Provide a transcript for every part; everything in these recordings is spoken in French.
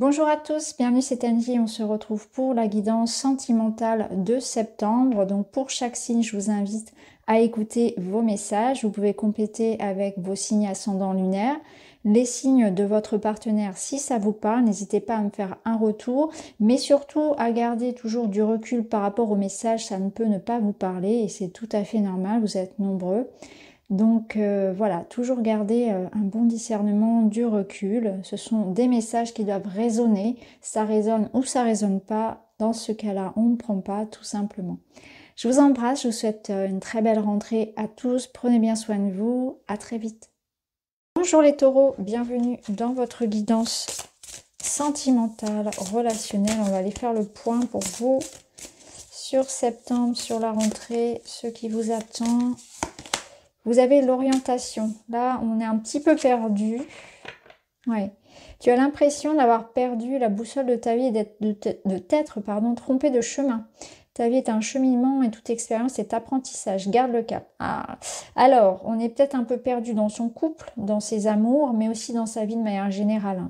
Bonjour à tous, bienvenue, c'est Angie. On se retrouve pour la guidance sentimentale de septembre. Donc pour chaque signe, je vous invite à écouter vos messages. Vous pouvez compléter avec vos signes ascendants lunaires, les signes de votre partenaire si ça vous parle. N'hésitez pas à me faire un retour, mais surtout à garder toujours du recul par rapport au message. Ça ne peut ne pas vous parler et c'est tout à fait normal, vous êtes nombreux. Donc voilà, toujours garder un bon discernement, du recul. Ce sont des messages qui doivent résonner. Ça résonne ou ça résonne pas. Dans ce cas-là, on ne prend pas tout simplement. Je vous embrasse, je vous souhaite une très belle rentrée à tous. Prenez bien soin de vous. À très vite. Bonjour les taureaux, bienvenue dans votre guidance sentimentale, relationnelle. On va aller faire le point pour vous sur septembre, sur la rentrée, ce qui vous attend. Vous avez l'orientation. Là, on est un petit peu perdu. Ouais. Tu as l'impression d'avoir perdu la boussole de ta vie et de t'être trompé de chemin. Ta vie est un cheminement et toute expérience est apprentissage. Garde le cap. Ah. Alors, on est peut-être un peu perdu dans son couple, dans ses amours, mais aussi dans sa vie de manière générale.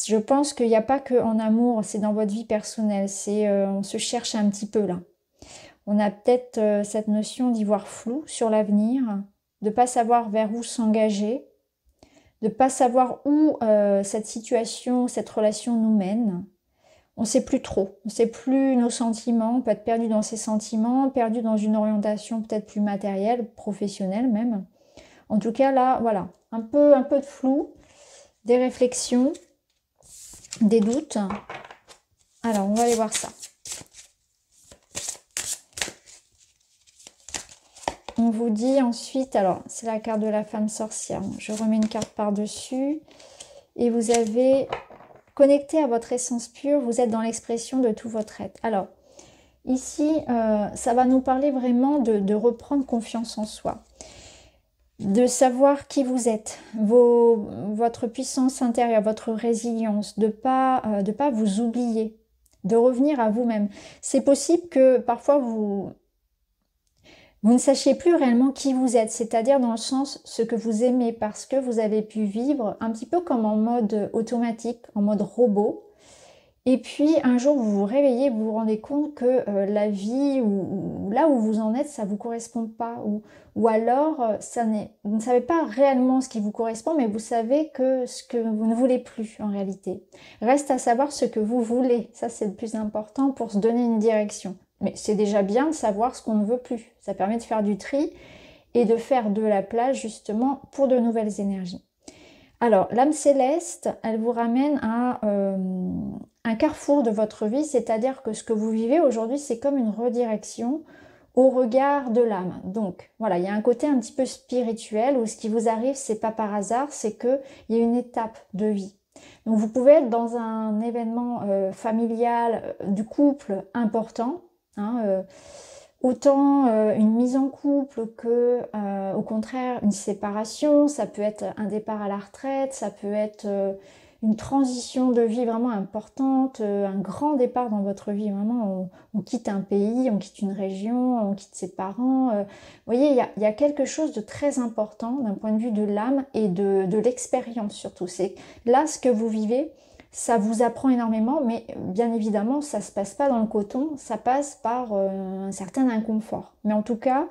Je pense qu'il n'y a pas que en amour, c'est dans votre vie personnelle. On se cherche un petit peu là. On a peut-être cette notion d'y voir flou sur l'avenir, de ne pas savoir vers où s'engager, de ne pas savoir où cette situation, cette relation nous mène. On ne sait plus trop, on ne sait plus nos sentiments, on peut être perdu dans ses sentiments, perdu dans une orientation peut-être plus matérielle, professionnelle même. En tout cas là, voilà, un peu de flou, des réflexions, des doutes. Alors on va aller voir ça. On vous dit ensuite, alors c'est la carte de la femme sorcière, je remets une carte par-dessus, et vous avez connecté à votre essence pure, vous êtes dans l'expression de tout votre être. Alors, ici, ça va nous parler vraiment de reprendre confiance en soi, de savoir qui vous êtes, votre puissance intérieure, votre résilience, de pas vous oublier, de revenir à vous-même. C'est possible que parfois vous ne sachiez plus réellement qui vous êtes, c'est-à-dire dans le sens ce que vous aimez, parce que vous avez pu vivre un petit peu comme en mode automatique, en mode robot. Et puis un jour vous vous réveillez, vous vous rendez compte que la vie ou là où vous en êtes, ça ne vous correspond pas. Ou alors vous ne savez pas réellement ce qui vous correspond, mais vous savez que ce que vous ne voulez plus en réalité. Reste à savoir ce que vous voulez, ça c'est le plus important pour se donner une direction. Mais c'est déjà bien de savoir ce qu'on ne veut plus. Ça permet de faire du tri et de faire de la place justement pour de nouvelles énergies. Alors, l'âme céleste, elle vous ramène à un carrefour de votre vie, c'est-à-dire que ce que vous vivez aujourd'hui, c'est comme une redirection au regard de l'âme. Donc, voilà, il y a un côté un petit peu spirituel où ce qui vous arrive, c'est pas par hasard, c'est qu'il y a une étape de vie. Donc, vous pouvez être dans un événement familial, du couple important, autant une mise en couple que au contraire une séparation. Ça peut être un départ à la retraite, ça peut être une transition de vie vraiment importante, un grand départ dans votre vie. Vraiment, on quitte un pays, on quitte une région, on quitte ses parents. Vous voyez, il y a quelque chose de très important d'un point de vue de l'âme et de l'expérience surtout. C'est là ce que vous vivez. Ça vous apprend énormément, mais bien évidemment, ça ne se passe pas dans le coton, ça passe par un certain inconfort. Mais en tout cas,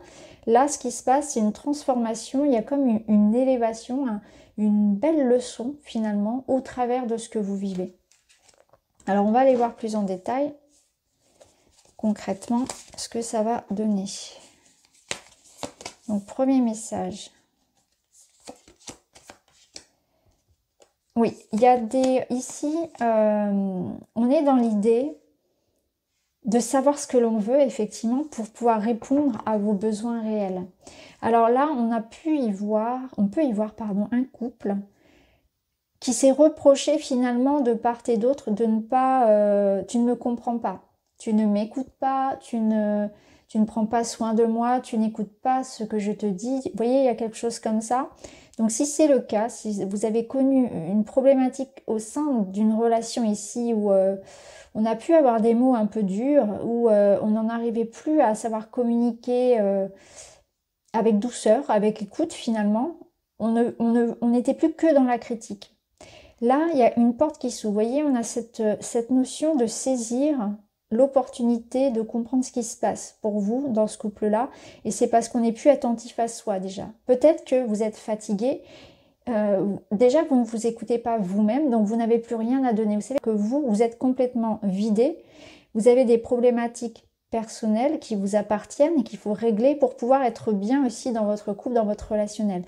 là, ce qui se passe, c'est une transformation, il y a comme une élévation, une belle leçon finalement au travers de ce que vous vivez. Alors, on va aller voir plus en détail, concrètement, ce que ça va donner. Donc, premier message. Oui, il y a ici, on est dans l'idée de savoir ce que l'on veut, effectivement, pour pouvoir répondre à vos besoins réels. Alors là, on peut y voir, un couple qui s'est reproché finalement de part et d'autre de ne pas, tu ne me comprends pas, tu ne m'écoutes pas, tu ne prends pas soin de moi, tu n'écoutes pas ce que je te dis. Vous voyez, il y a quelque chose comme ça. Donc si c'est le cas, si vous avez connu une problématique au sein d'une relation ici où on a pu avoir des mots un peu durs, où on n'en arrivait plus à savoir communiquer avec douceur, avec écoute finalement, on n'était plus que dans la critique. Là, il y a une porte qui s'ouvre. Vous voyez, on a cette notion de saisir l'opportunité de comprendre ce qui se passe pour vous dans ce couple-là. Et c'est parce qu'on n'est plus attentif à soi déjà. Peut-être que vous êtes fatigué. Déjà, vous ne vous écoutez pas vous-même, donc vous n'avez plus rien à donner. Vous savez que vous êtes complètement vidé. Vous avez des problématiques personnelles qui vous appartiennent et qu'il faut régler pour pouvoir être bien aussi dans votre couple, dans votre relationnel.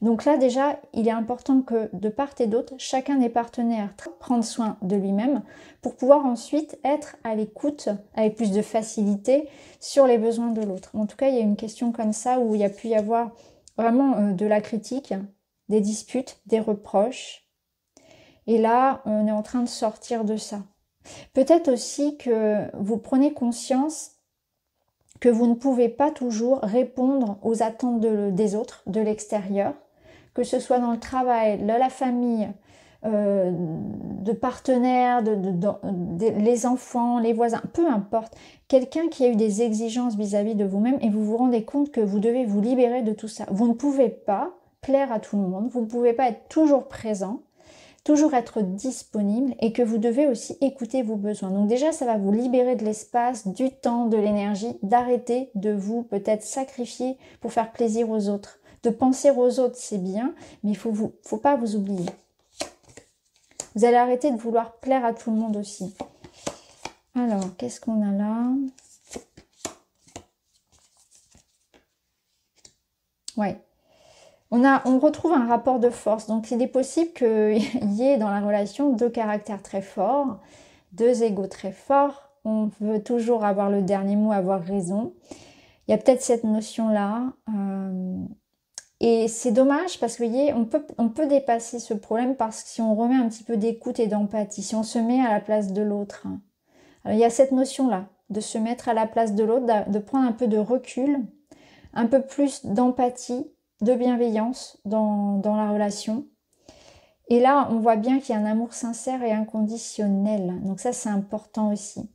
Donc là, déjà, il est important que de part et d'autre, chacun des partenaires prenne soin de lui-même pour pouvoir ensuite être à l'écoute avec plus de facilité sur les besoins de l'autre. En tout cas, il y a une question comme ça où il y a pu y avoir vraiment de la critique, des disputes, des reproches. Et là, on est en train de sortir de ça. Peut-être aussi que vous prenez conscience que vous ne pouvez pas toujours répondre aux attentes des autres, de l'extérieur, que ce soit dans le travail, de la famille, de partenaires, les enfants, les voisins, peu importe. Quelqu'un qui a eu des exigences vis-à-vis de vous-même et vous vous rendez compte que vous devez vous libérer de tout ça. Vous ne pouvez pas plaire à tout le monde, vous ne pouvez pas être toujours présent, toujours être disponible et que vous devez aussi écouter vos besoins. Donc déjà, ça va vous libérer de l'espace, du temps, de l'énergie, d'arrêter de vous peut-être sacrifier pour faire plaisir aux autres. De penser aux autres, c'est bien, mais il faut pas vous oublier. Vous allez arrêter de vouloir plaire à tout le monde aussi. Alors, qu'est-ce qu'on a là? Ouais. On retrouve un rapport de force. Donc, il est possible qu'il y ait dans la relation deux caractères très forts, deux égos très forts. On veut toujours avoir le dernier mot, avoir raison. Il y a peut-être cette notion-là. Et c'est dommage parce que, vous voyez, on peut dépasser ce problème parce que si on remet un petit peu d'écoute et d'empathie, si on se met à la place de l'autre. Alors, il y a cette notion-là, de se mettre à la place de l'autre, de prendre un peu de recul, un peu plus d'empathie, de bienveillance dans la relation. Et là, on voit bien qu'il y a un amour sincère et inconditionnel. Donc ça, c'est important aussi.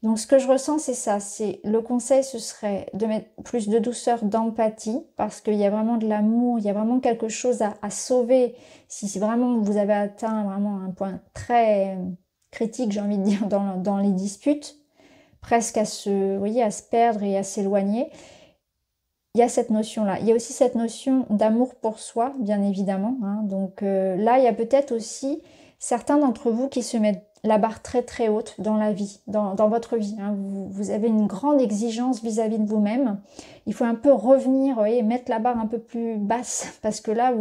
Donc ce que je ressens, c'est ça. Le conseil, ce serait de mettre plus de douceur, d'empathie, parce qu'il y a vraiment de l'amour, il y a vraiment quelque chose à sauver. Si vraiment vous avez atteint vraiment un point très critique, j'ai envie de dire, dans les disputes, presque à se perdre et à s'éloigner, il y a cette notion-là. Il y a aussi cette notion d'amour pour soi, bien évidemment. Hein. Donc là, il y a peut-être aussi certains d'entre vous qui se mettent la barre très très haute dans la vie, dans votre vie. Hein. Vous avez une grande exigence vis-à-vis de vous-même. Il faut un peu revenir et mettre la barre un peu plus basse parce que là,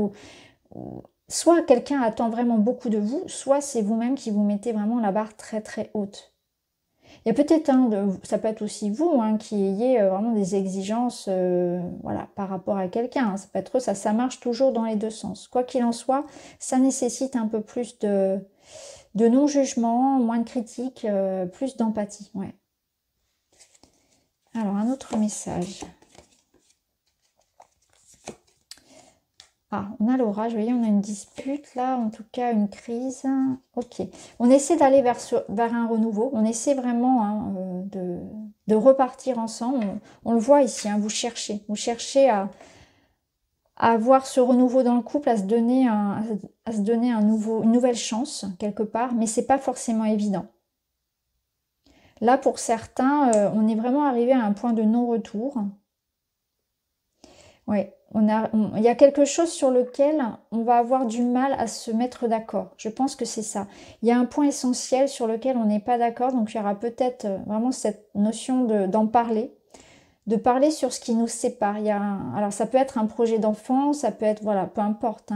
soit quelqu'un attend vraiment beaucoup de vous, soit c'est vous-même qui vous mettez vraiment la barre très très haute. Il y a peut-être ça peut être aussi vous qui ayez vraiment des exigences voilà, par rapport à quelqu'un. Hein. Ça peut être ça marche toujours dans les deux sens. Quoi qu'il en soit, ça nécessite un peu plus de non-jugement, moins de critique, plus d'empathie. Ouais. Alors, un autre message. Ah, on a l'orage, vous voyez, on a une dispute là, en tout cas une crise. Ok, on essaie d'aller vers un renouveau, on essaie vraiment de repartir ensemble. On le voit ici, vous cherchez à avoir ce renouveau dans le couple, à se donner une nouvelle chance quelque part, mais c'est pas forcément évident. Là, pour certains, on est vraiment arrivé à un point de non-retour. Oui. Il y a quelque chose sur lequel on va avoir du mal à se mettre d'accord. Je pense que c'est ça. Il y a un point essentiel sur lequel on n'est pas d'accord. Donc, il y aura peut-être vraiment cette notion d'en parler. De parler sur ce qui nous sépare. Alors, ça peut être un projet d'enfant, ça peut être, voilà, peu importe.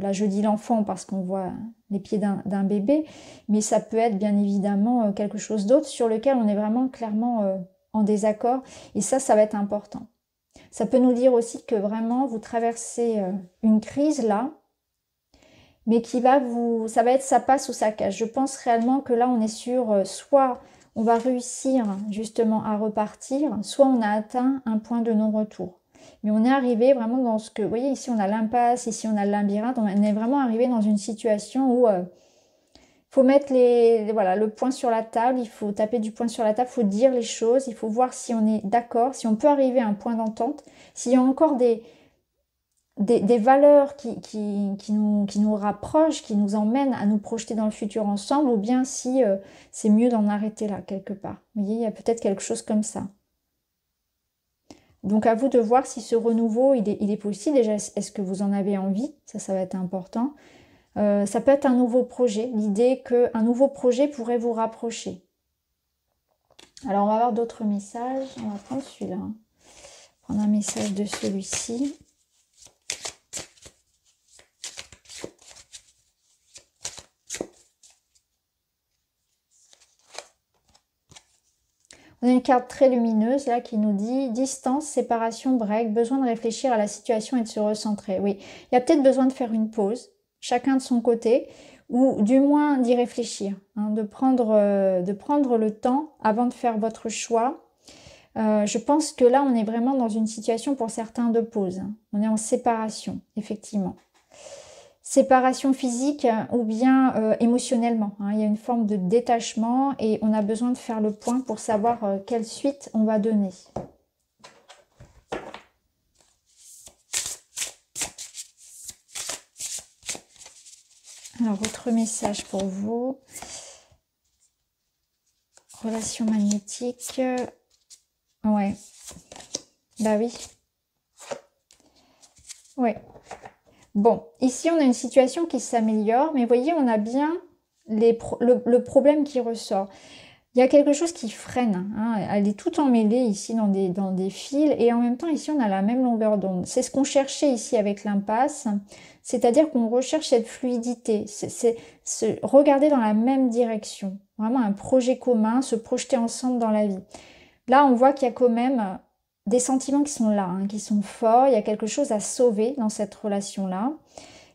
Là, je dis l'enfant parce qu'on voit les pieds d'un bébé. Mais ça peut être bien évidemment quelque chose d'autre sur lequel on est vraiment clairement en désaccord. Et ça va être important. Ça peut nous dire aussi que vraiment vous traversez une crise là, mais ça va être ça passe ou ça casse. Je pense réellement que là on est sur soit on va réussir justement à repartir, soit on a atteint un point de non-retour. Mais on est arrivé vraiment dans ce que, vous voyez ici on a l'impasse, ici on a le labyrinthe, on est vraiment arrivé dans une situation où faut mettre le point sur la table, il faut taper du poing sur la table, il faut dire les choses, il faut voir si on est d'accord, si on peut arriver à un point d'entente, s'il y a encore des des valeurs qui nous rapprochent, qui nous emmènent à nous projeter dans le futur ensemble, ou bien si c'est mieux d'en arrêter là, quelque part. Vous voyez, il y a peut-être quelque chose comme ça. Donc à vous de voir si ce renouveau, il est possible. Déjà, est-ce que vous en avez envie? Ça va être important. Ça peut être un nouveau projet, l'idée qu'un nouveau projet pourrait vous rapprocher. Alors on va avoir d'autres messages. On va prendre celui-là. Prendre un message de celui-ci. On a une carte très lumineuse là qui nous dit distance, séparation, break, besoin de réfléchir à la situation et de se recentrer. Oui, il y a peut-être besoin de faire une pause, chacun de son côté, ou du moins d'y réfléchir, hein, de prendre le temps avant de faire votre choix. Je pense que là, on est vraiment dans une situation pour certains de pause. Hein. On est en séparation, effectivement. Séparation physique ou bien émotionnellement. Hein. Il y a une forme de détachement et on a besoin de faire le point pour savoir quelle suite on va donner. Alors, votre message pour vous. Relation magnétique. Ouais. Bah oui. Ouais. Bon, ici on a une situation qui s'améliore, mais vous voyez, on a bien le problème qui ressort. Il y a quelque chose qui freine, hein, elle est tout emmêlée ici dans des fils, et en même temps ici on a la même longueur d'onde. C'est ce qu'on cherchait ici avec l'impasse, c'est-à-dire qu'on recherche cette fluidité, c'est regarder dans la même direction, vraiment un projet commun, se projeter ensemble dans la vie. Là on voit qu'il y a quand même des sentiments qui sont là, hein, qui sont forts, il y a quelque chose à sauver dans cette relation-là,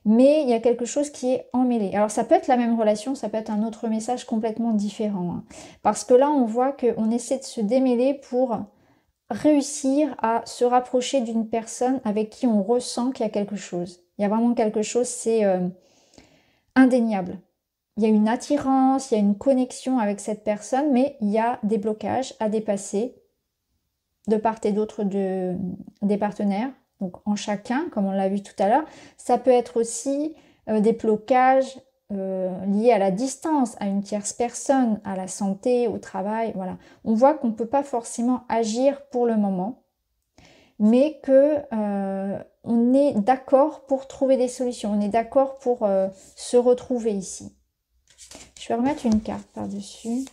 mais il y a quelque chose qui est emmêlé. Alors ça peut être la même relation, ça peut être un autre message complètement différent, hein, parce que là on voit qu'on essaie de se démêler pour réussir à se rapprocher d'une personne avec qui on ressent qu'il y a quelque chose. Il y a vraiment quelque chose, c'est indéniable. Il y a une attirance, il y a une connexion avec cette personne, mais il y a des blocages à dépasser de part et d'autre des partenaires, donc en chacun, comme on l'a vu tout à l'heure. Ça peut être aussi des blocages liés à la distance, à une tierce personne, à la santé, au travail, voilà. On voit qu'on ne peut pas forcément agir pour le moment, mais que on est d'accord pour trouver des solutions, on est d'accord pour se retrouver ici. Je vais remettre une carte par-dessus.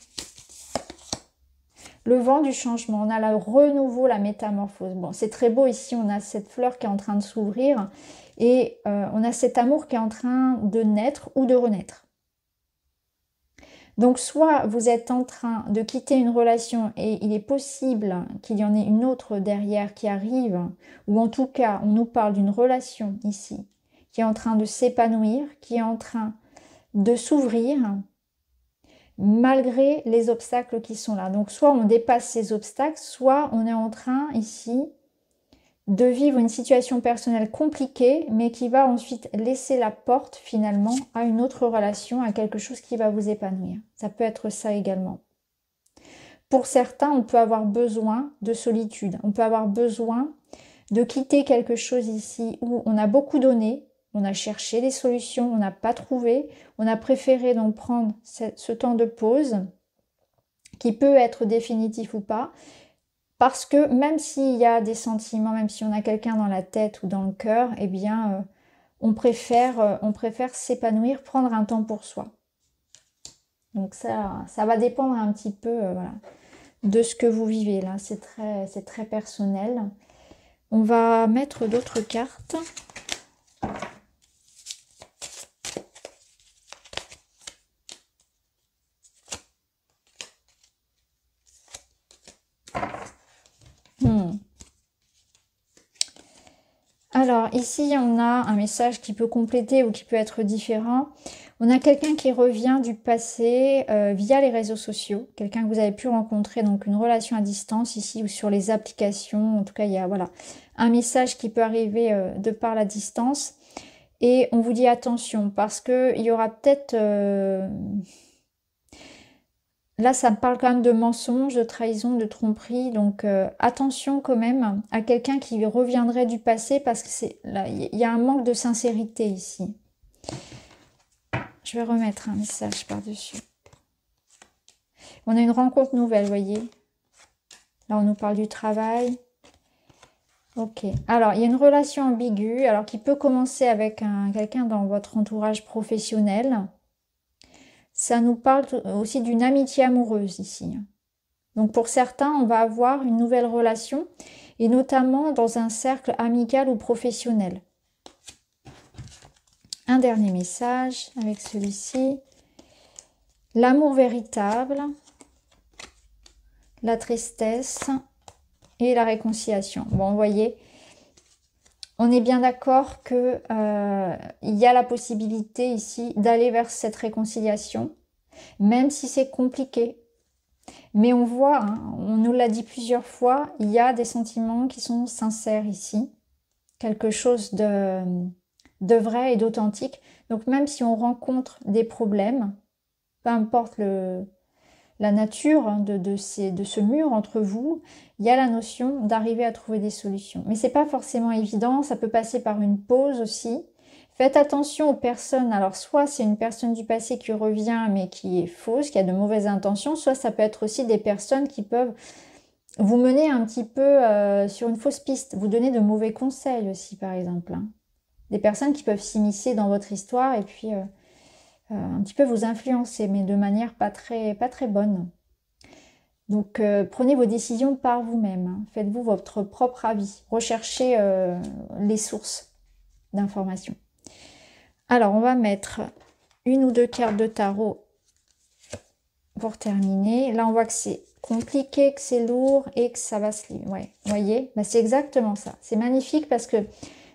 Le vent du changement, on a le renouveau, la métamorphose. Bon, c'est très beau ici, on a cette fleur qui est en train de s'ouvrir et on a cet amour qui est en train de naître ou de renaître. Donc soit vous êtes en train de quitter une relation et il est possible qu'il y en ait une autre derrière qui arrive, ou en tout cas on nous parle d'une relation ici qui est en train de s'épanouir, qui est en train de s'ouvrir, malgré les obstacles qui sont là. Donc soit on dépasse ces obstacles, soit on est en train ici de vivre une situation personnelle compliquée, mais qui va ensuite laisser la porte finalement à une autre relation, à quelque chose qui va vous épanouir. Ça peut être ça également. Pour certains, on peut avoir besoin de solitude, on peut avoir besoin de quitter quelque chose ici où on a beaucoup donné, on a cherché des solutions, on n'a pas trouvé, on a préféré donc prendre ce temps de pause, qui peut être définitif ou pas, parce que même s'il y a des sentiments, même si on a quelqu'un dans la tête ou dans le cœur, eh bien, on préfère s'épanouir, prendre un temps pour soi. Donc ça va dépendre un petit peu voilà, de ce que vous vivez là, c'est très personnel. On va mettre d'autres cartes. Alors ici on a un message qui peut compléter ou qui peut être différent. On a quelqu'un qui revient du passé via les réseaux sociaux, quelqu'un que vous avez pu rencontrer, donc une relation à distance ici ou sur les applications. En tout cas il y a voilà, un message qui peut arriver de par la distance. Et on vous dit attention parce qu'il y aura peut-être Là, ça me parle quand même de mensonges, de trahison, de tromperie. Donc, attention quand même à quelqu'un qui reviendrait du passé parce que c'est là, il y a un manque de sincérité ici. Je vais remettre un message par-dessus. On a une rencontre nouvelle, vous voyez. Là, on nous parle du travail. Ok. Alors, il y a une relation ambiguë, alors qui peut commencer avec quelqu'un dans votre entourage professionnel. Ça nous parle aussi d'une amitié amoureuse ici. Donc pour certains, on va avoir une nouvelle relation, et notamment dans un cercle amical ou professionnel. Un dernier message avec celui-ci. L'amour véritable, la tristesse et la réconciliation. Bon, vous voyez, on est bien d'accord que il y a la possibilité ici d'aller vers cette réconciliation, même si c'est compliqué. Mais on voit, hein, on nous l'a dit plusieurs fois, il y a des sentiments qui sont sincères ici. Quelque chose de vrai et d'authentique. Donc même si on rencontre des problèmes, peu importe la nature hein, de ce mur entre vous, il y a la notion d'arriver à trouver des solutions. Mais c'est pas forcément évident, ça peut passer par une pause aussi. Faites attention aux personnes, alors soit c'est une personne du passé qui revient mais qui est fausse, qui a de mauvaises intentions, soit ça peut être aussi des personnes qui peuvent vous mener un petit peu sur une fausse piste, vous donner de mauvais conseils aussi par exemple. Hein. Des personnes qui peuvent s'immiscer dans votre histoire et puis un petit peu vous influencer, mais de manière pas très bonne. Donc prenez vos décisions par vous-même, hein. Faites-vous votre propre avis, recherchez les sources d'informations. Alors, on va mettre une ou deux cartes de tarot pour terminer. Là, on voit que c'est compliqué, que c'est lourd et que ça va se lire. Ouais, vous voyez, bah, c'est exactement ça. C'est magnifique parce que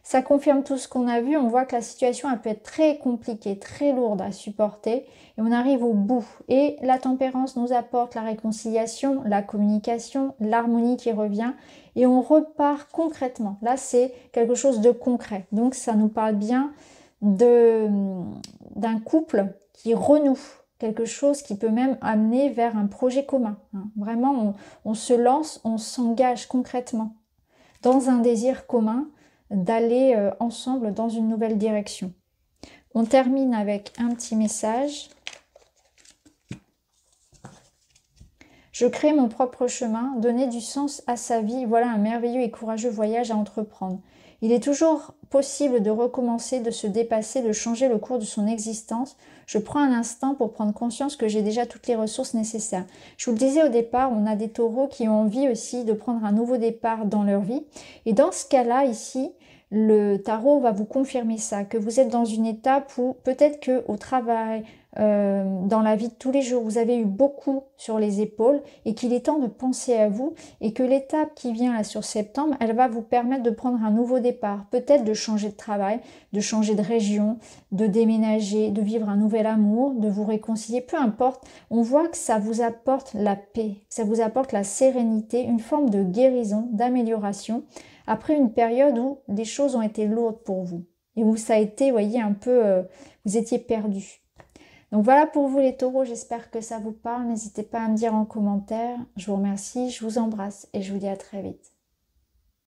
ça confirme tout ce qu'on a vu. On voit que la situation, elle peut être très compliquée, très lourde à supporter. Et on arrive au bout. Et la tempérance nous apporte la réconciliation, la communication, l'harmonie qui revient. Et on repart concrètement. Là, c'est quelque chose de concret. Donc, ça nous parle bien d'un couple qui renoue, quelque chose qui peut même amener vers un projet commun. Hein. Vraiment, on se lance, on s'engage concrètement dans un désir commun d'aller ensemble dans une nouvelle direction. On termine avec un petit message. Je crée mon propre chemin, donner du sens à sa vie, voilà un merveilleux et courageux voyage à entreprendre. Il est toujours possible de recommencer, de se dépasser, de changer le cours de son existence. Je prends un instant pour prendre conscience que j'ai déjà toutes les ressources nécessaires. Je vous le disais au départ, on a des taureaux qui ont envie aussi de prendre un nouveau départ dans leur vie. Et dans ce cas-là, ici, le tarot va vous confirmer ça, que vous êtes dans une étape où peut-être qu'au travail, dans la vie de tous les jours, vous avez eu beaucoup sur les épaules et qu'il est temps de penser à vous et que l'étape qui vient là sur septembre, elle va vous permettre de prendre un nouveau départ, peut-être de changer de travail, de changer de région, de déménager, de vivre un nouvel amour, de vous réconcilier, peu importe. On voit que ça vous apporte la paix, ça vous apporte la sérénité, une forme de guérison, d'amélioration après une période où les choses ont été lourdes pour vous et où ça a été, vous voyez, un peu, vous étiez perdu. Donc voilà pour vous les taureaux, j'espère que ça vous parle. N'hésitez pas à me dire en commentaire. Je vous remercie, je vous embrasse et je vous dis à très vite.